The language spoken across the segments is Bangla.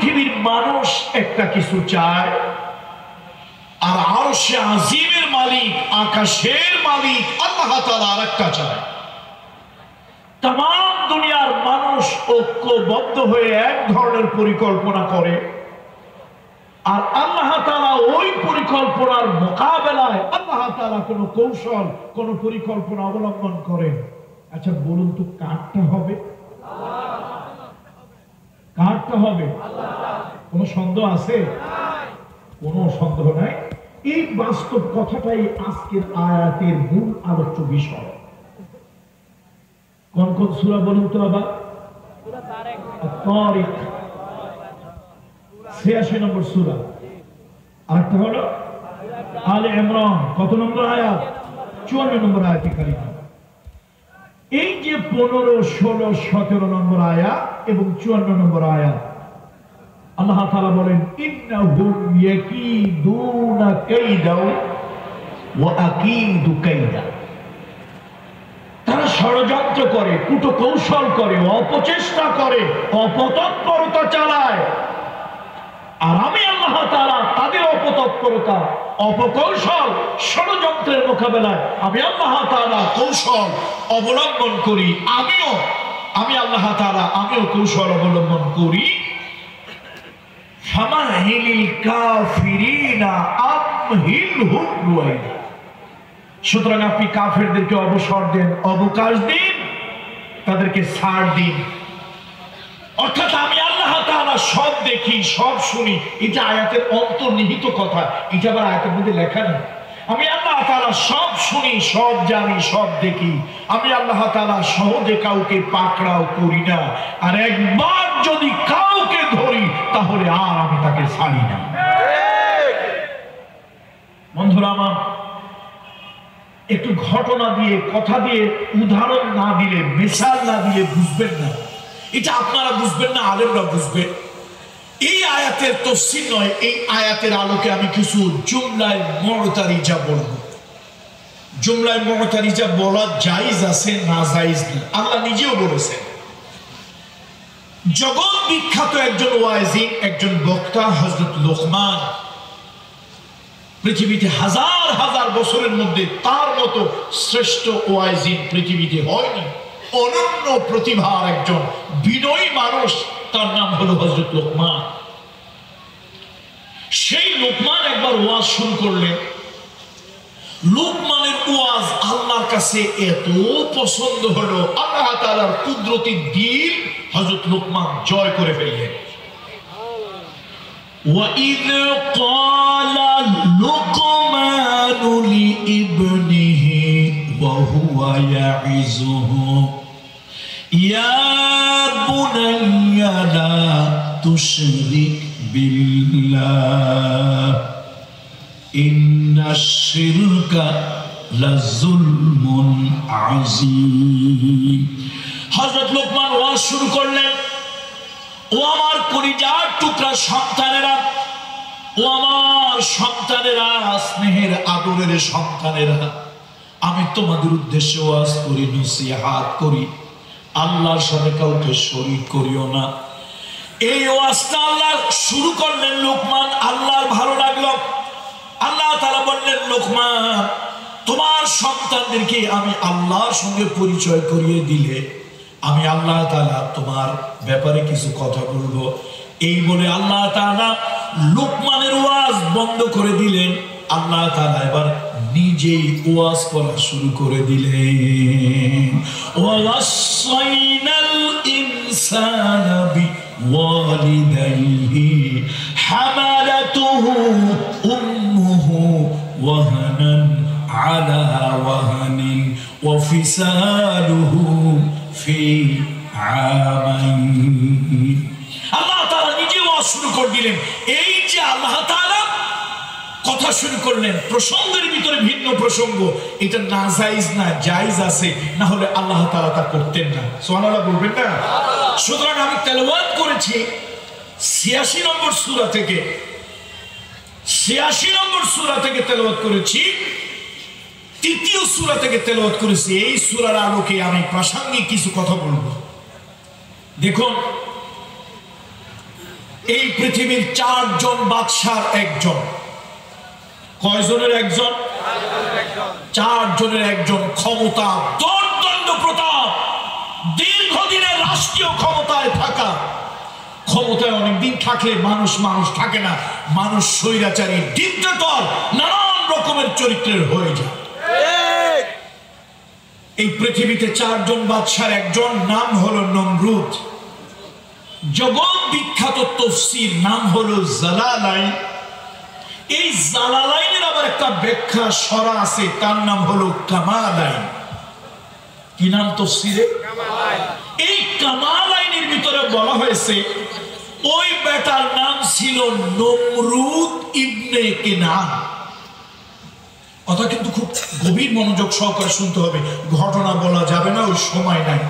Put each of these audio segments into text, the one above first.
পৃথিবীর মানুষ একটা কিছু চায়, আর আরশে আজিমের মালিক, আকাশের মালিক আল্লাহ তাআলা আরেকটা চায়। तमाम দুনিয়ার মানুষ ঐক্যবদ্ধ হয়ে এক ধরনের পরিকল্পনা করে, আর আল্লাহ তাআলা ওই পরিকল্পনার মোকাবেলায় আল্লাহ তাআলা কোনো কৌশল, কোনো পরিকল্পনা অবলম্বন করেন। আচ্ছা বলুন তো কারটা হবে? কারটা হবে? কোনো সন্দেহ আছে? কোনো সন্দেহ নাই। এই বাস্তব কথাটাই আজকের আয়াতের মূল আলোচ্য বিষয়। কোন কোন সূরা বলুন তো আবার? তারিক 86 নম্বর সূরা। আরেকটা হলো আলে ইমরান, কত নম্বর আয়াত? 54 নম্বর আয়াতে কারিমা। এই যে 15, 16, 17 নম্বর আয়াত এবং 54 নম্বর আয়াত, আল্লাহ তাআলা বলেন ইন্নাহুম ইয়াকিদুনা কাইদা ওয়া আকিদু কাইদা। তারা ষড়যন্ত্র করে, কূটকৌশল করে, অপচেষ্টা করে, অপতৎপরতা চালায়, আর আমি আল্লাহ তাআলা তাদের অপতৎপরতা, অপকৌশল, ষড়যন্ত্রের মোকাবেলায় আমি আল্লাহ তাআলা কৌশল অবলম্বন করি। আমি আল্লাহ তাআলা আমিও কৌশল অবলম্বন করি। ফামাহিলিল কাফিরিনা আমহিলহুম রুয়াইদা। সুতরাং আপনি কাফেরদেরকে অবসর দেন, অবকাশ দিন, তাদেরকে ছাড় দিন। অর্থাৎ আমি আল্লাহ তাআলা সব দেখি, সব শুনি। এটা আয়াতের অন্তর্নিহিত কথা, এটা আবার আয়াতের মধ্যে লেখা নেই। আমি আল্লাহ তাআলা সব শুনি, সব জানি, সব দেখি। আমি আল্লাহ তাআলা সহজে কাউকে পাকড়াও করি না, আর একবার যদি কাউকে ধরি তাহলে আর আমি তাকে ছাড়ি না। বন্ধুরা আমার, একটু ঘটনা দিয়ে, কথা দিয়ে, উদাহরণ না দিলে, মিসাল না দিলে বুঝবেন না। এটা আপনারা বুঝবেন না, আলেমরা বুঝবেন। এই আয়াতের তাফসীর নয়, এই আয়াতের আলোকে আমি কিছু জুমলায় মুতারিজা বলবো। জুমলায় মুতারিজা বলা জায়েজ আছে, না জায়েজ নেই, আল্লাহ নিজেও বলেছেন। জগৎ বিখ্যাত একজন ওয়াইজি, একজন বক্তা হযরত লোকমান, পৃথিবীতে হাজার হাজার বছরের মধ্যে তার মতো শ্রেষ্ঠ ওয়াইজি পৃথিবীতে হয়নি। অনন্য প্রতিভার একজন বিনয়ী মানুষ, তার নাম হলো হযরত লোকমান। সেই লোকমান একবার ওয়াজ শুরু করলেন। লোকমানের ওয়াজ আল্লাহর কাছে এত পছন্দ হলো, আল্লাহ তাআলার কুদরতি দিল হযরত লোকমান জয় করে ফেললেন। وَإِذْ قَالَ لُقْمَانُ لِابْنِهِ وَهُوَ يَعِظُهُ يَا بُنَيَّ لَا تُشْرِكْ بِاللَّهِ إِنَّ الشِّرْكَ لَظُلْمٌ عَظِيمٌ। হযরত লোকমান ওয়াজ শুরু করলেন, ও আমার কলিজার টুকরা সন্তানেরা, ও আমার সন্তানেরা, স্নেহের আদরের সন্তানেরা, আমি তোমাদের উদ্দেশ্যে ওয়াজ করি, নসিহত করি, আল্লাহর সাথে কাউকে শরীক করিও না। এই ওয়াজটা আল্লাহ শুরু করলেন লোকমান। আল্লাহর ভালো লাগলো। আল্লাহ তাআলা বললেন, লোকমান, তোমার সন্তানদেরকে আমি আল্লাহর সঙ্গে পরিচয় করিয়ে দিলে আমি আল্লাহ তাআলা তোমার ব্যাপারে কিছু কথা বলবো। এই বলে আল্লাহ তাআলা লোকমানের ওয়াজ বন্ধ করে দিলেন। আল্লাহ তাআলা এবার নিজেই ওয়াজ করা শুরু করে দিলেন। ওয়াসাইনাল ইনসানা বিওয়ালিদাইহি হামালাতুহু উম্মুহু ওয়াহানান আলা ওয়াহানিন ওয়া ফিসালুহু ফি আমাইন। আল্লাহ তাআলা নিজে ওয়াজ শুরু করে দিলেন। এই যে আল্লাহ তাআলা কথা শুরু করলেন, প্রসঙ্গের ভিতরে ভিন্ন প্রসঙ্গ, এটা না জায়েজ না, জায়েজ আছে, না হলে আল্লাহ তাআলা তা করতেন না। সুবহানাল্লাহ বলবেন না? সুতরাং আমি তেলাওয়াত করেছি 86 নম্বর সূরা থেকে, 86 নম্বর সূরা থেকে তেলাওয়াত করেছি, তৃতীয় সূরা থেকে তেলাওয়াত করেছি। এই সূরার আলোকে আমি প্রাসঙ্গিক কিছু কথা বলবো। দেখুন, এই পৃথিবীর 4 জন বাদশার একজন। কয়জনের একজন? 4 জনের একজন। ক্ষমতা, দোর্দণ্ড প্রতাপ, দীর্ঘদিনের রাষ্ট্রীয় ক্ষমতায় থাকা। ক্ষমতায় অনেকদিন থাকলে মানুষ থাকে না, মানুষ স্বৈরাচারী, ডিক্টেটর, নানান রকমের চরিত্রের হয়ে যায়। এই পৃথিবীতে 4 জন বাদশার একজন নাম হলো নমরুদ। জগৎ বিখ্যাত তাফসীর নাম হলো জালালাইন। এই জালালাইনের আবার একটা ব্যাখ্যা সরা আছে, তার নাম হলো কামালাইন। কি নাম তাফসীরে? কামালাইন। এই কামালাইনের ভিতরে বলা হয়েছে ওই বেটার নাম ছিল নমরুদ ইবনে কেনান। কথা কিন্তু খুব গভীর মনোযোগ সহকারে শুনতে হবে, ঘটনা বলা যাবে না, ওই সময় নাই।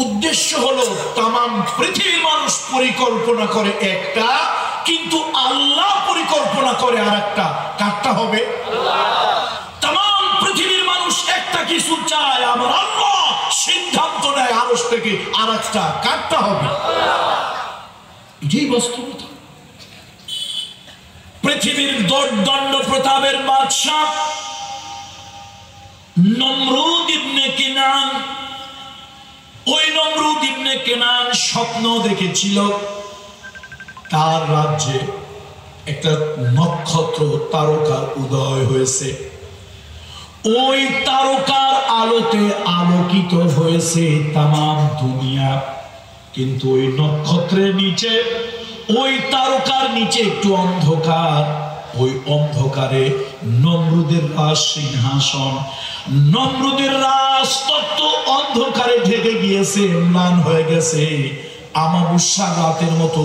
উদ্দেশ্য হলো তামাম পৃথিবীর মানুষ পরিকল্পনা করে একটা, কিন্তু আল্লাহ পরিকল্পনা করে আর একটা। কারটা হবে? তামাম পৃথিবীর মানুষ একটা কিছু চায়, আমার আল্লাহ সিদ্ধান্ত নেয় আরশ থেকে আর একটা। কারটা হবে? এটাই বাস্তবতা। পৃথিবীর দোর্দণ্ড প্রতাপের বাদশা নমরুদ ইবনে কেনান। ওই নমরুদ ইবনে কেনান স্বপ্ন দেখেছিল তার রাজ্যে একটা নক্ষত্র তারকার উদয় হয়েছে। ওই তারকার আলোতে আলোকিত হয়েছে তামাম দুনিয়া। কিন্তু ওই নক্ষত্রের নিচে, ওই তারকার নিচে একটু অন্ধকার। ওই অন্ধকারে নমরুদের রাজ সিংহাসন, নমরুদের রাজতত্ত্ব অন্ধকারে ঢেকে গিয়েছে, ম্লান হয়ে গেছে। আমাবস্যা রাতের মতো,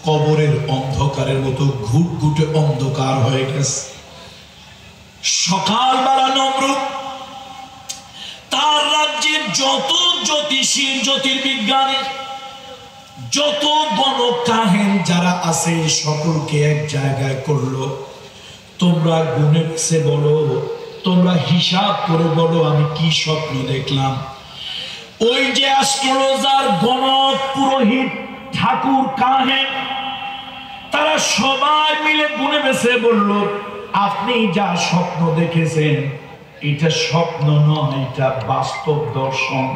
কবরের অন্ধকারের মতো ঘুটঘুটে অন্ধকার হয়ে গেছে। সকালবেলা নমরুদ তার রাজ্যের যত জ্যোতিষী, জ্যোতির্বিজ্ঞানী, যত গণকাহিন যারা আছে সকলকে এক জায়গায় করলো। তোমরা গুনে সে বলো, তোমরা হিসাব করে বলো আমি কি স্বপ্ন দেখলাম। ওই যে অ্যাস্ট্রোলজার, গণক, পুরোহিত, ঠাকুর, কাহেন, তারা সবাই মিলে গুনে বেছে বলল আপনি যা স্বপ্ন দেখেছেন এটা স্বপ্ন নয়, এটা বাস্তব দর্শন।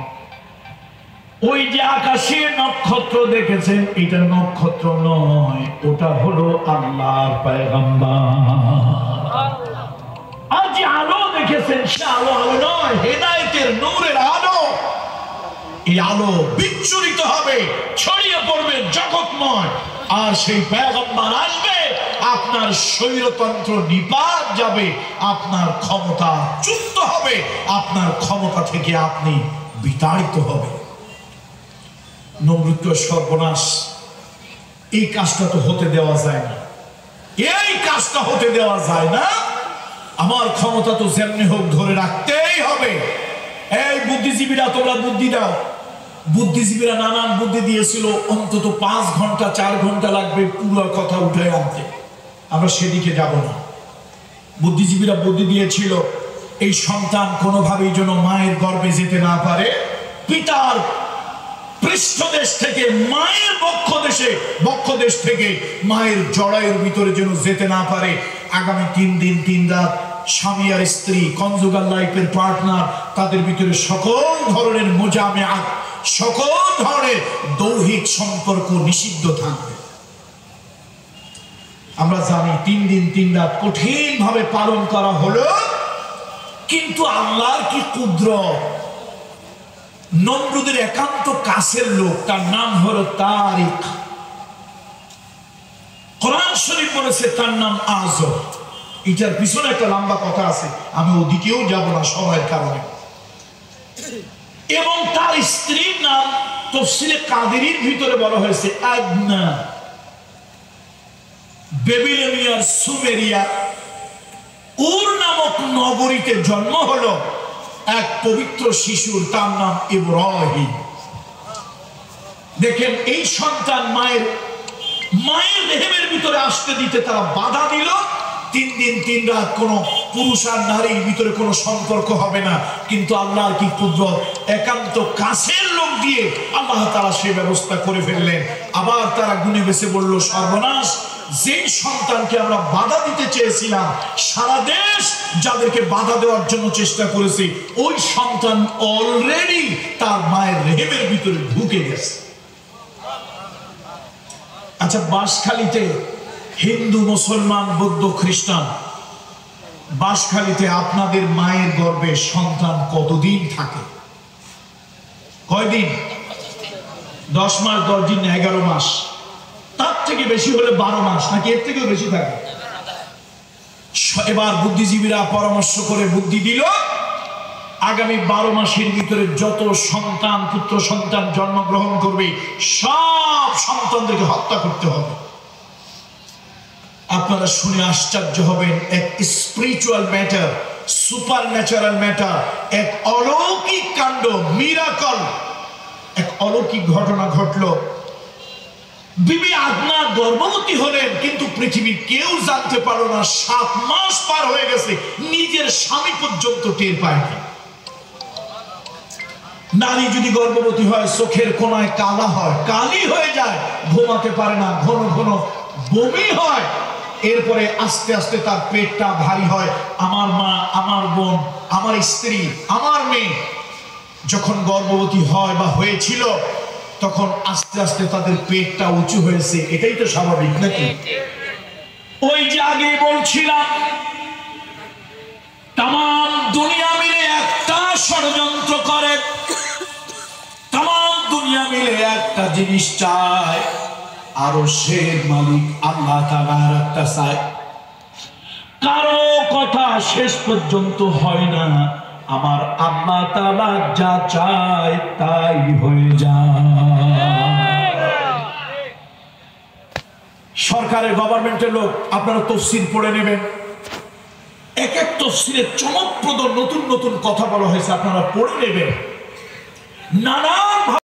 ওই যে আকাশে নক্ষত্র দেখেছেন এটা নক্ষত্র নয়, ওটা হলো আল্লাহর পয়গম্বর। আর যে আলো দেখেছেন সে আলো নয়, হেদায়েতের নূরের আলো। এই আলো বিচ্ছুরিত হবে, ছড়িয়ে পড়বে জগৎময়, আর সেই পয়গম্বর আসবে, আপনার স্বৈরতন্ত্র নিপাত যাবে, আপনার ক্ষমতা চ্যুত হবে, আপনার ক্ষমতা থেকে আপনি বিতাড়িত হবে। নমরুদ সর্বনাশ, এই কাজটা তো হতে দেওয়া যায় না, এই কাজটা হতে দেওয়া যায় না। আমার ক্ষমতা তো যেমনি হোক ধরে রাখতেই হবে। এই বুদ্ধিজীবীরা তোমরা বুদ্ধি দাও। বুদ্ধিজীবীরা নানান বুদ্ধি দিয়েছিল, অন্তত 5 ঘন্টা 4 ঘন্টা লাগবে পুরো কথা উঠে আনতে। আমরা সেদিকে যাব না। বুদ্ধিজীবীরা বুদ্ধি দিয়েছিল এই সন্তান কোনোভাবেই যেন মায়ের গর্ভে যেতে না পারে, পিতার পৃষ্ঠদেশ থেকে, মায়ের বক্ষদেশ থেকে মায়ের জরায়ুর ভিতরে যেন যেতে না পারে। আগামী 3 দিন 3 রাত স্বামী আর স্ত্রী, কনজুগাল লাইফের পার্টনার, তাদের ভিতরে সকল ধরনের মুজামেআত, সকল ধরনের দৈহিক সম্পর্ক নিষিদ্ধ থাকবে। আমরা জানি 3 দিন 3 রাত কঠিন ভাবে পালন করা হলো, কিন্তু আল্লাহর কি কুদরত। নমরুদের একান্ত কাছের লোক, তার নাম হলো তারিক। কোরআন শরীফ বলেছে তার নাম আযর। এটার পিছনে একটা লম্বা কথা আছে, আমি ওদিকেও যাব না সময়ের কারণে। এবং তার স্ত্রীর নাম তাফসীরে কাদেরীর ভিতরে বলা হয়েছে আদনা। বেবিলনিয়ার সুমেরিয়া উর নামক নগরীতে জন্ম হলো এক পবিত্র শিশুর, তার নাম ইব্রাহিম। দেখেন এই সন্তান মায়ের রেহেমের ভিতরে আসতে দিতে তারা বাধা দিল। 3 দিন 3 রাত কোনো পুরুষ আর নারীর ভিতরে কোনো সম্পর্ক হবে না, কিন্তু আল্লাহর কি কুদরত, একান্ত কাছের লোক দিয়ে আল্লাহ তাআলা সেই ব্যবস্থা করে ফেললেন। আবার তারা গুনে বেছে বলল, সর্বনাশ, যেই সন্তানকে আমরা বাধা দিতে চেয়েছিলাম, সারা দেশ যাদেরকে বাধা দেওয়ার জন্য চেষ্টা করেছে, ওই সন্তান অলরেডি তার মায়ের রেহেমের ভিতরে ঢুকে গেছে। আচ্ছা, বাঁশখালীতে হিন্দু, মুসলমান, বৌদ্ধ, খ্রিস্টান, বাঁশখালীতে আপনাদের মায়ের গর্ভে সন্তান কতদিন থাকে? কয়দিন? 10 মাস, 10 দিন, 11 মাস, তার থেকে বেশি হলে 12 মাস, নাকি এর থেকেও বেশি থাকে? এবার বুদ্ধিজীবীরা পরামর্শ করে বুদ্ধি দিল, আগামী 12 মাসের ভিতরে যত সন্তান, পুত্র সন্তান জন্মগ্রহণ করবে, সব সন্তানদেরকে হত্যা করতে হবে। আপনারা শুনে আশ্চর্য হবেন, এক spiritual matter, super natural matter, এক অলৌকিক কাণ্ড, মিরাকল, এক অলৌকিক ঘটনা ঘটলো। বিবি আদনা গর্ভবতী হলেন, কিন্তু পৃথিবীর কেউ জানতে পারল না। 7 মাস পার হয়ে গেছে, নিজের স্বামী পর্যন্ত টের পায়নি। নারী যদি গর্ভবতী হয়, চোখের কোনায় কালা হয়, কালি হয়ে যায়, ঘুমাতে পারে না, ঘন ঘন বমি হয়, এরপরে আস্তে আস্তে তার পেটটা ভারী হয়। আমার মা, আমার বোন, আমার স্ত্রী, আমার মেয়ে যখন গর্ভবতী হয় বা হয়েছিল, তখন আস্তে আস্তে তাদের পেটটা উঁচু হয়েছে, এটাই তো স্বাভাবিক, নাকি? ওই যে আগে বলছিলাম, তাম দুনিয়া মিলে একটা ষড়যন্ত্র করে, তাম দুনিয়া মিলে একটা জিনিস চায়, আরশের মালিক আল্লাহ তাআলা একটা চায়। কারো কথা শেষ পর্যন্ত হয় না, আমার আল্লাহ তাআলা যা চায় তাই হয়ে যায়। সরকারের, গভর্নমেন্টের লোক, আপনারা তাফসীর পড়ে নেবেন, এক এক তাফসীরে চমকপ্রদ নতুন নতুন কথা বলা হয়েছে, আপনারা পড়ে নেবেন। নানান